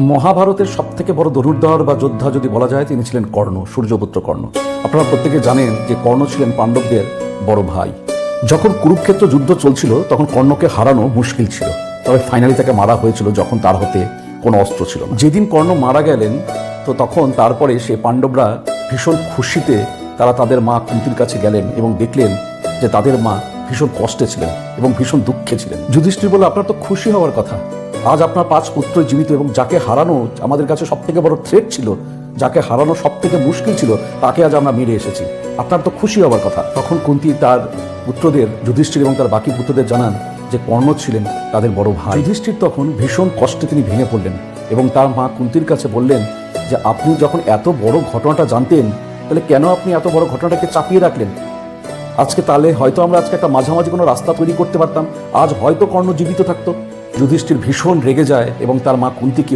মহাভারতের সবথেকে বড় ধনুর্ধর বা যোদ্ধা যদি বলা যায় তিনি ছিলেন কর্ণ, সূর্যপুত্র কর্ণ। আপনারা প্রত্যেকে জানেন যে কর্ণ ছিলেন পাণ্ডবদের বড় ভাই। যখন কুরুক্ষেত্র যুদ্ধ চলছিল তখন কর্ণকে হারানো মুশকিল ছিল, তবে ফাইনালি তাকে মারা হয়েছিল যখন তার হাতে কোনো অস্ত্র ছিল না। যেদিন কর্ণ মারা গেলেন তো তখন তারপরে সে পাণ্ডবরা ভীষণ খুশিতে তারা তাদের মা কুন্তির কাছে গেলেন এবং দেখলেন যে তাদের মা ভীষণ কষ্টে ছিলেন এবং ভীষণ দুঃখে ছিলেন। যুধিষ্ঠির বলল, আপনার তো খুশি হওয়ার কথা, আজ আপনার 5 পুত্র জীবিত এবং যাকে হারানো আমাদের কাছে সব থেকে বড় থ্রেট ছিল, যাকে হারানো সব থেকে মুশকিল ছিল, তাকে আজ আমরা মেরে এসেছি, আপনার তো খুশি হওয়ার কথা। তখন কুন্তী তার পুত্রদের, যুধিষ্ঠির এবং তার বাকি পুত্রদের জানান যে কর্ণ ছিলেন তাদের বড় ভাই। যুধিষ্ঠির তখন ভীষণ কষ্টে তিনি ভেঙে পড়লেন এবং তার মা কুন্তির কাছে বললেন যে আপনি যখন এত বড় ঘটনাটা জানতেন তাহলে কেন আপনি এত বড় ঘটনাটাকে চাপিয়ে রাখলেন? আজকে তাহলে হয়তো আমরা আজকে একটা মাঝামাঝি কোনো রাস্তা তৈরি করতে পারতাম, আজ হয়তো কর্ণ জীবিত থাকতো। যুধিষ্ঠির ভীষণ রেগে যায় এবং তার মা কুন্তিকে